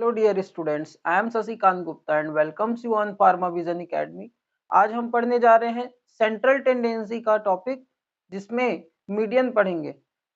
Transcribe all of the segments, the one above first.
Hello dear students, I am Sasikant Gupta and welcomes you on Pharma Vision Academy। आज हम पढ़ने जा रहे हैं सेंट्रल टेंडेंसी का टॉपिक, जिसमें मीडियन पढ़ेंगे।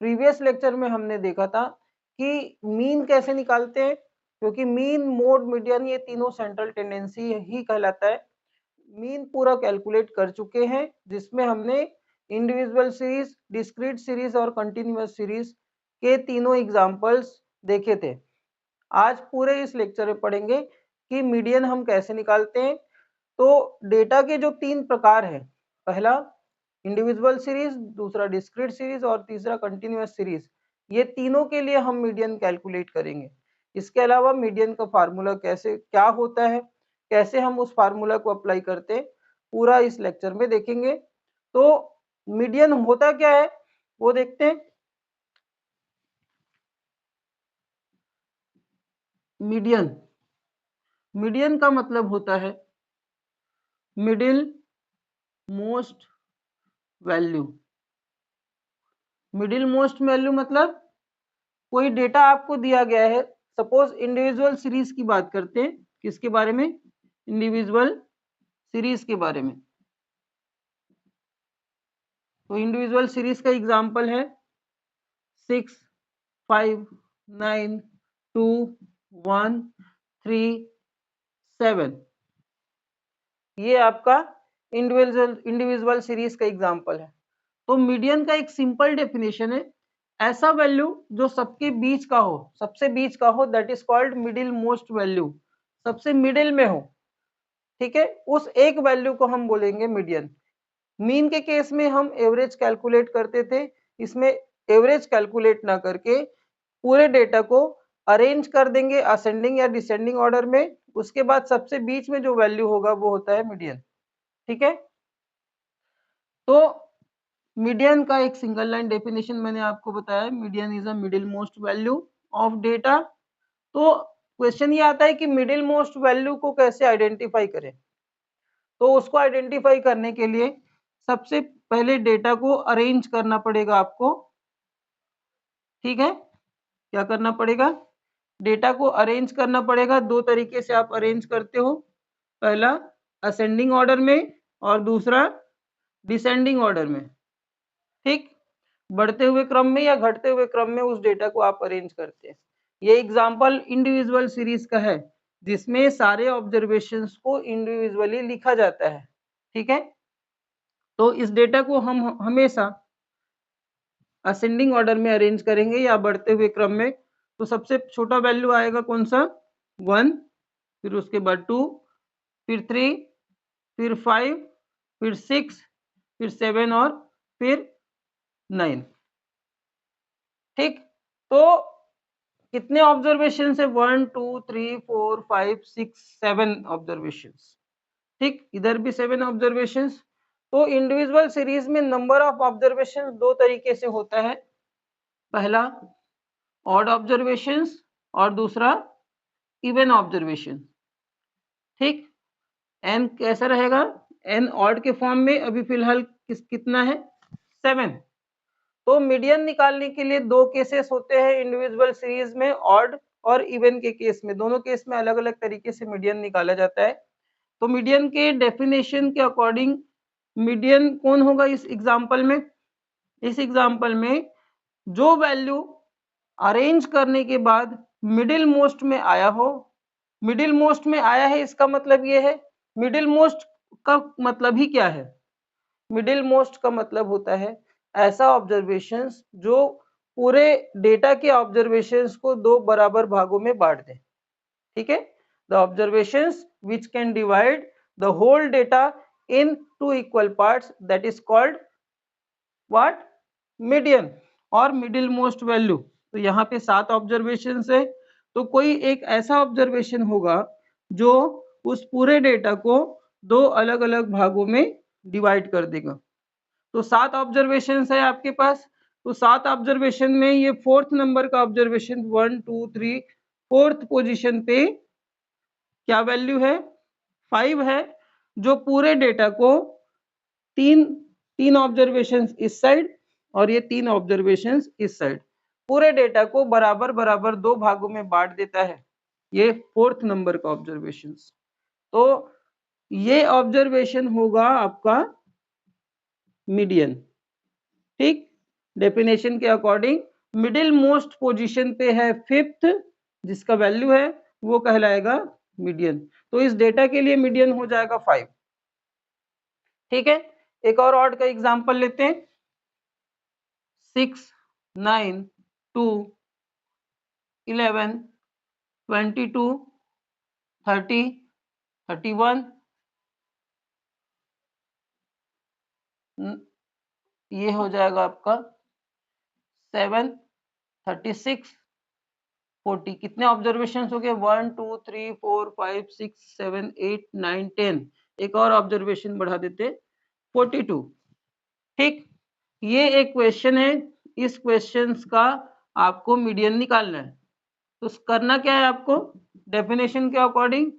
प्रीवियस लेक्चर में हमने देखा था कि मीन कैसे निकालते हैं, क्योंकि मीन, मोड, मीडियन ये तीनों सेंट्रल टेंडेंसी ही कहलाता है। मीन पूरा कैलकुलेट कर चुके हैं, जिसमें हमने इंडिविजुअल सीरीज, डिस्क्रीट सीरीज और कंटिन्यूअस सीरीज के तीनों एग्जाम्पल्स देखे थे। आज पूरे इस लेक्चर में पढ़ेंगे कि मीडियन हम कैसे निकालते हैं। तो डेटा के जो तीन प्रकार हैं, पहला इंडिविजुअल सीरीज, दूसरा डिस्क्रीट सीरीज और तीसरा कंटिन्यूअस सीरीज, ये तीनों के लिए हम मीडियन कैलकुलेट करेंगे। इसके अलावा मीडियन का फार्मूला कैसे क्या होता है, कैसे हम उस फार्मूला को अप्लाई करते हैं, पूरा इस लेक्चर में देखेंगे। तो मीडियन होता क्या है वो देखते हैं। मीडियन का मतलब होता है middle most value. Middle most value मतलब कोई डेटा आपको दिया गया है, सपोज इंडिविजुअल सीरीज की बात करते हैं। किसके बारे में? इंडिविजुअल सीरीज के बारे में। तो इंडिविजुअल सीरीज का एग्जांपल है 6, 5, 9, 2, 1, 3, 7। ये आपका इंडिविजुअल सीरीज का एग्जांपल है। तो मीडियन का एक सिंपल डेफिनेशन है, ऐसा वैल्यू जो सबके बीच का हो, सबसे बीच का हो, that is called middle most value, सबसे मिडिल में हो। ठीक है, उस एक वैल्यू को हम बोलेंगे मीडियन। मीन के केस में हम एवरेज कैलकुलेट करते थे, इसमें एवरेज कैलकुलेट ना करके पूरे डेटा को अरेंज कर देंगे असेंडिंग या डिसेंडिंग ऑर्डर में। उसके बाद सबसे बीच में जो वैल्यू होगा वो होता है मीडियन। ठीक है, तो मीडियन का एक सिंगल लाइन डेफिनेशन मैंने आपको बताया, median is a middle most value of data. तो क्वेश्चन ये आता है कि मिडिल मोस्ट वैल्यू को कैसे आइडेंटिफाई करें। तो उसको आइडेंटिफाई करने के लिए सबसे पहले डेटा को अरेंज करना पड़ेगा आपको। ठीक है, क्या करना पड़ेगा? डेटा को अरेंज करना पड़ेगा। दो तरीके से आप अरेंज करते हो, पहला असेंडिंग ऑर्डर में और दूसरा डिसेंडिंग ऑर्डर में। ठीक, बढ़ते हुए क्रम में या घटते हुए क्रम में उस डेटा को आप अरेंज करते हैं। ये एग्जांपल इंडिविजुअल सीरीज का है, जिसमें सारे ऑब्जर्वेशंस को इंडिविजुअली लिखा जाता है। ठीक है, तो इस डेटा को हम हमेशा असेंडिंग ऑर्डर में अरेंज करेंगे या बढ़ते हुए क्रम में। तो सबसे छोटा वैल्यू आएगा कौन सा? 1, फिर उसके बाद 2, फिर 3, फिर 5, फिर 6, फिर 7 और फिर 9। ठीक, तो कितने ऑब्जर्वेशन है? 1, 2, 3, 4, 5, 6, 7 ऑब्जर्वेशन। ठीक, इधर भी 7 ऑब्जर्वेशन। तो इंडिविजुअल सीरीज में नंबर ऑफ ऑब्जर्वेशन दो तरीके से होता है, पहला ऑड ऑब्जर्वेशन और दूसरा इवन ऑब्जर्वेशन। ठीक, एन कैसा रहेगा? एन ऑड के फॉर्म में अभी फिलहाल कितना है? 7। तो मीडियन निकालने के लिए दो केसेस होते हैं इंडिविजुअल सीरीज में, ऑड और इवन के केस में। दोनों केस में अलग अलग तरीके से मीडियन निकाला जाता है। तो मीडियन के डेफिनेशन के अकॉर्डिंग मीडियन कौन होगा इस एग्जांपल में? इस एग्जांपल में जो वैल्यू अरेंज करने के बाद मिडिल मोस्ट में आया हो। मिडिल मोस्ट में आया है, इसका मतलब ये है, मिडिल मोस्ट का मतलब ही क्या है? मिडिल मोस्ट का मतलब होता है ऐसा ऑब्जर्वेशंस जो पूरे डेटा के ऑब्जर्वेशंस को दो बराबर भागों में बांट दे। ठीक है, the observations which can divide the whole data in two equal parts, that is called what? Median और मिडिल मोस्ट वैल्यू। तो यहाँ पे 7 ऑब्जर्वेशंस है, तो कोई एक ऐसा ऑब्जर्वेशन होगा जो उस पूरे डेटा को दो अलग अलग भागों में डिवाइड कर देगा। तो 7 ऑब्जर्वेशंस है आपके पास। तो 7 ऑब्जर्वेशन में ये 4th नंबर का ऑब्जर्वेशन 1, 2, 3, 4th पोजीशन पे क्या वैल्यू है? 5 है, जो पूरे डेटा को तीन ऑब्जर्वेशंस इस साइड और ये 3 ऑब्जर्वेशंस इस साइड, पूरे डेटा को बराबर बराबर दो भागों में बांट देता है। ये 4th नंबर का ऑब्जर्वेशन। तो ये ऑब्जर्वेशन होगा आपका मीडियन। ठीक, डेफिनेशन के अकॉर्डिंग मिडिल मोस्ट पोजीशन पे है 5th, जिसका वैल्यू है वो कहलाएगा मीडियन। तो इस डेटा के लिए मीडियन हो जाएगा 5। ठीक है, एक और ऑड का एग्जांपल लेते हैं। 6, 9, 2, 11, 22, 30, 31, ये हो जाएगा आपका 7, 36, 40। कितने ऑब्जर्वेशन हो गए? 1, 2, 3, 4, 5, 6, 7, 8, 9, 10। एक और ऑब्जर्वेशन बढ़ा देते 42। ठीक, ये एक क्वेश्चन है। इस क्वेश्चन का आपको मीडियन निकालना है। तो करना क्या है आपको? डेफिनेशन के अकॉर्डिंग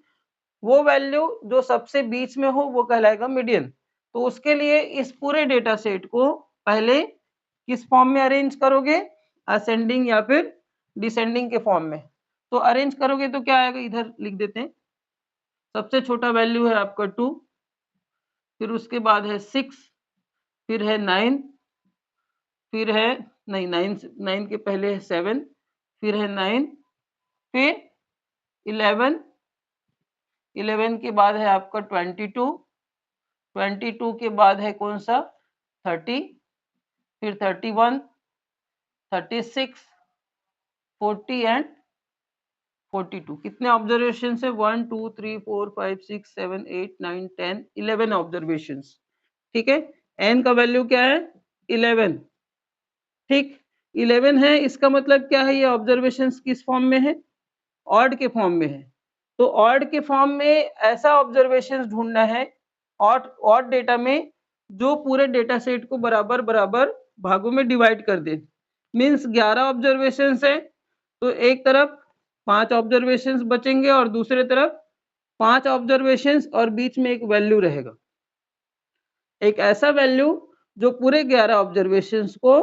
वो वैल्यू जो सबसे बीच में हो वो कहलाएगा मीडियन। तो उसके लिए इस पूरे डेटा सेट को पहले किस फॉर्म में अरेंज करोगे? असेंडिंग या फिर डिसेंडिंग के फॉर्म में। तो अरेंज करोगे तो क्या आएगा? इधर लिख देते हैं। सबसे छोटा वैल्यू है आपका 2, फिर उसके बाद है 6, फिर है 9, फिर है नहीं 9 के पहले है 7, फिर है 9, फिर 11, 11 के बाद है आपका 22, 22 के बाद है कौन सा? 30, फिर 31, 36, 40 एंड 42। कितने ऑब्जर्वेशन है? 1, 2, 3, 4, 5, 6, 7, 8, 9, 10, 11 ऑब्जर्वेशन। ठीक है, एन का वैल्यू क्या है? 11। ठीक, 11 है, इसका मतलब क्या है? ये ऑब्जर्वेशन किस फॉर्म में है? ऑड के फॉर्म में है। तो ऑड के फॉर्म में ऐसा ऑब्जर्वेशन ढूंढना है ऑड डेटा में जो पूरे डेटा सेट को बराबर बराबर भागों में डिवाइड कर दे। मीन्स 11 ऑब्जर्वेशन है तो एक तरफ 5 ऑब्जर्वेशन बचेंगे और दूसरे तरफ 5 ऑब्जर्वेशन और बीच में एक वैल्यू रहेगा। एक ऐसा वैल्यू जो पूरे 11 ऑब्जर्वेशन को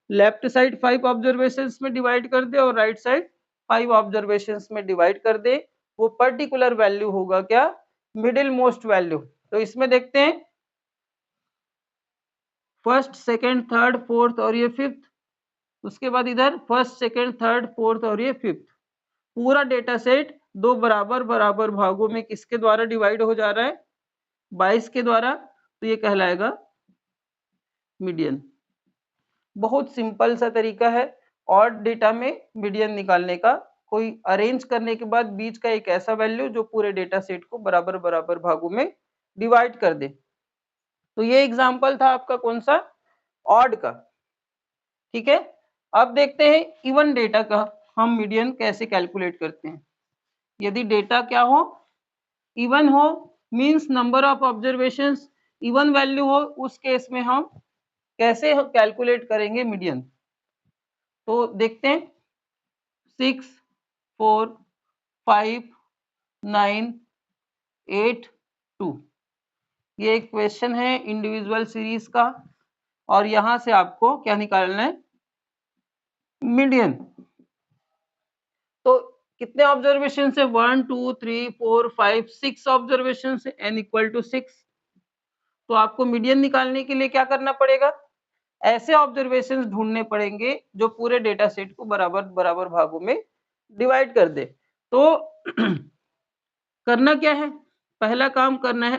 लेफ्ट साइड 5 ऑब्जर्वेशन में डिवाइड कर दे और राइट साइड 5 ऑब्जर्वेशन में डिवाइड कर दे। वो पर्टिकुलर वैल्यू होगा क्या? Middle most value. तो इसमें देखते हैं फर्स्ट, सेकंड, थर्ड, फोर्थ और ये फिफ्थ। उसके बाद इधर फर्स्ट, सेकंड, थर्ड, फोर्थ और ये फिफ्थ। पूरा डेटा सेट दो बराबर बराबर भागों में किसके द्वारा डिवाइड हो जा रहा है? 22 के द्वारा। तो ये कहलाएगा मीडियन। बहुत सिंपल सा तरीका है ऑड डेटा में मीडियन निकालने का। कोई अरेंज करने के बाद बीच का एक ऐसा वैल्यू जो पूरे डेटा सेट को बराबर बराबर भागों में डिवाइड कर दे। तो ये एग्जांपल था आपका कौन सा? ऑड का। ठीक है, अब देखते हैं इवन डेटा का हम मीडियन कैसे कैलकुलेट करते हैं। यदि डेटा क्या हो? इवन हो, means number of observations even value हो, उस केस में हम कैसे कैलकुलेट करेंगे मीडियन। तो देखते हैं 6, 4, 5, 9, 8, 2। ये एक क्वेश्चन है इंडिविजुअल सीरीज का और यहां से आपको क्या निकालना है? मीडियन। तो कितने ऑब्जर्वेशन है? 1, 2, 3, 4, 5, 6 ऑब्जर्वेशन है, n इक्वल टू 6। तो आपको मीडियन निकालने के लिए क्या करना पड़ेगा? ऐसे ऑब्जर्वेशन ढूंढने पड़ेंगे जो पूरे डेटा सेट को बराबर बराबर भागों में डिवाइड कर दे। तो करना क्या है? पहला काम करना है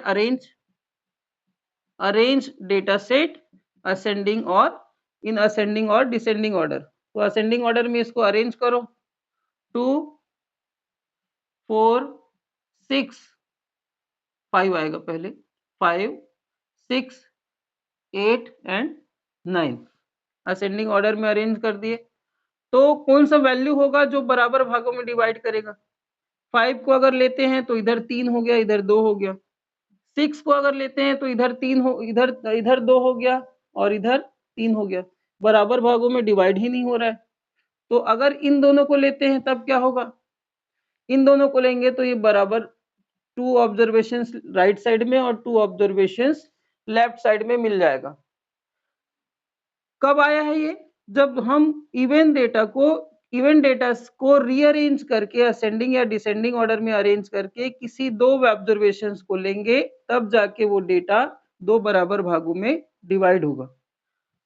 अरेंज डेटा सेट असेंडिंग और इन असेंडिंग और डिसेंडिंग ऑर्डर। तो असेंडिंग ऑर्डर में इसको अरेंज करो। 2, 4, 6, 5 आएगा पहले, 5, 6, 8 एंड 9 असेंडिंग ऑर्डर में अरेंज कर दिए। तो कौन सा वैल्यू होगा जो बराबर भागों में डिवाइड करेगा? 5 को अगर लेते हैं तो इधर 3 हो गया, इधर 2 हो गया। 6 को अगर लेते हैं तो इधर 3 हो, इधर 2 हो गया और इधर 3 हो गया। बराबर भागों में डिवाइड ही नहीं हो रहा है। तो अगर इन दोनों को लेते हैं तब क्या होगा? इन दोनों को लेंगे तो ये बराबर 2 ऑब्जर्वेशंस राइट साइड में और 2 ऑब्जर्वेशंस लेफ्ट साइड में मिल जाएगा। कब आया है ये? जब हम इवन डेटा को इवन डेटा को रीअरेंज करके असेंडिंग या डिसेंडिंग ऑर्डर में अरेंज करके किसी दो ऑब्जर्वेशंस को लेंगे, तब जाके वो डेटा दो बराबर भागों में डिवाइड होगा।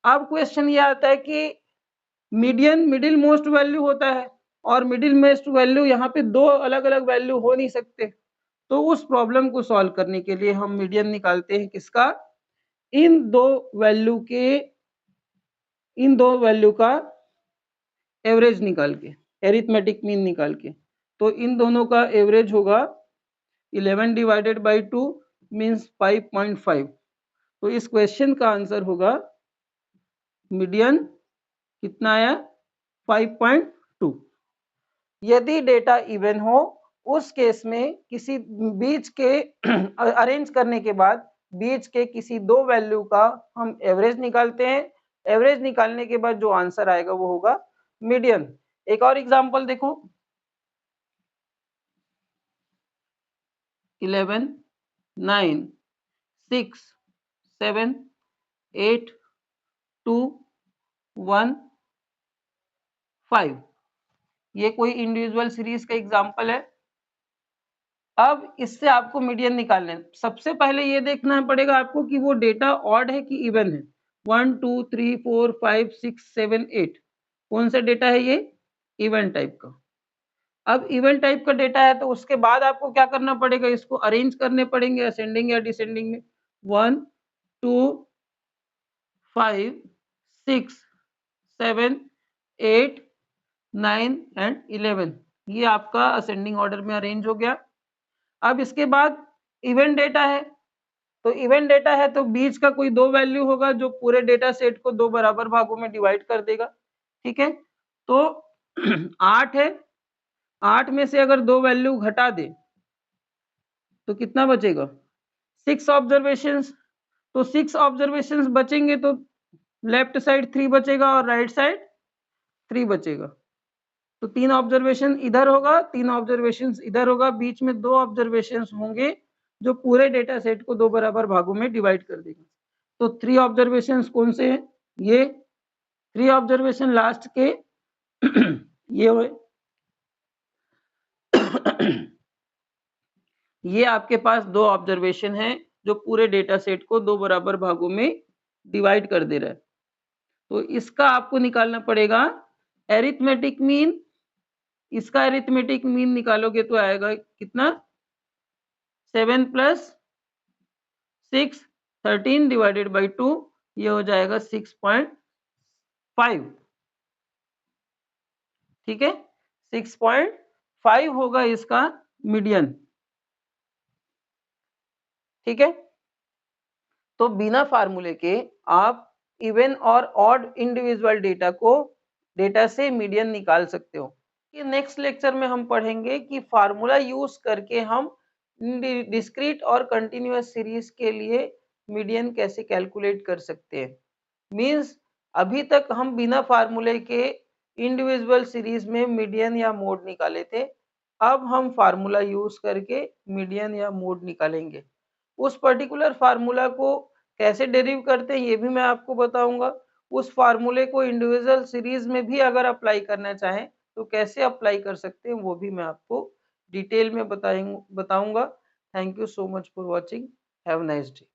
अब क्वेश्चन ये आता है कि मीडियन मिडिल मोस्ट वैल्यू होता है और मिडिल मोस्ट वैल्यू यहाँ पे दो अलग अलग वैल्यू हो नहीं सकते, तो उस प्रॉब्लम को सॉल्व करने के लिए हम मीडियन निकालते हैं किसका, इन दो वैल्यू का एवरेज निकाल के, एरिथमेटिक मीन निकाल के। तो इन दोनों का एवरेज होगा 11 डिवाइडेड बाई 2 मीन्स 5.5। तो इस क्वेश्चन का आंसर होगा मीडियन कितना आया 5.2। यदि डेटा इवन हो उस केस में किसी बीच के अरेंज करने के बाद बीच के किसी दो वैल्यू का हम एवरेज निकालते हैं। एवरेज निकालने के बाद जो आंसर आएगा वो होगा मीडियन। एक और एग्जांपल देखो, 11 9 6 7 8 2 1 5, ये कोई इंडिविजुअल सीरीज का एग्जांपल है। अब इससे आपको मीडियन निकालना है। सबसे पहले ये देखना पड़ेगा आपको कि वो डेटा ऑड है कि इवन है। 1 2 3 4 5 6 7 8 कौन सा डेटा है ये, इवन टाइप का। अब इवन टाइप का डेटा है तो उसके बाद आपको क्या करना पड़ेगा, इसको अरेंज करने पड़ेंगे असेंडिंग या डिसेंडिंग में। 1 2 5 6 7 8 9 एंड 11, ये आपका असेंडिंग ऑर्डर में अरेंज हो गया। अब इसके बाद इवेंट डेटा है, तो इवेंट डेटा है तो बीच का कोई दो वैल्यू होगा जो पूरे डेटा सेट को दो बराबर भागों में डिवाइड कर देगा। ठीक है, तो 8 है, 8 में से अगर दो वैल्यू घटा दे तो कितना बचेगा, 6 ऑब्जर्वेशंस। तो 6 ऑब्जर्वेशंस बचेंगे तो लेफ्ट साइड 3 बचेगा और राइट साइड 3 बचेगा। तो 3 ऑब्जर्वेशन इधर होगा, 3 ऑब्जर्वेशन इधर होगा, बीच में 2 ऑब्जर्वेशन होंगे जो पूरे डेटा सेट को दो बराबर भागों में डिवाइड कर देगा। तो 3 ऑब्जर्वेशन कौन से हैं, ये 3 ऑब्जर्वेशन लास्ट के ये हुए ये आपके पास दो ऑब्जर्वेशन हैं जो पूरे डेटा सेट को दो बराबर भागों में डिवाइड कर दे रहा है। तो इसका आपको निकालना पड़ेगा एरिथमेटिक मीन। इसका एरिथमेटिक मीन निकालोगे तो आएगा कितना, 7 प्लस 6 13 डिवाइडेड बाई 2, ये हो जाएगा 6.5। ठीक है, 6.5 होगा इसका मीडियन। ठीक है, तो बिना फार्मूले के आप इवन और ऑड इंडिविजुअल डेटा को डेटा से मीडियन निकाल सकते हो। ये नेक्स्ट लेक्चर में हम पढ़ेंगे कि फार्मूला यूज करके हम डिस्क्रीट और कंटिन्यूअस सीरीज के लिए मीडियन कैसे कैलकुलेट कर सकते हैं। मींस अभी तक हम बिना फार्मूले के इंडिविजुअल सीरीज में मीडियन या मोड निकाले थे, अब हम फार्मूला यूज करके मीडियन या मोड निकालेंगे। उस पर्टिकुलर फार्मूला को कैसे डेरिव करते हैं ये भी मैं आपको बताऊंगा। उस फार्मूले को इंडिविजुअल सीरीज में भी अगर अप्लाई करना चाहें तो कैसे अप्लाई कर सकते हैं वो भी मैं आपको डिटेल में बताऊंगा। Thank you so much for watching, have nice day.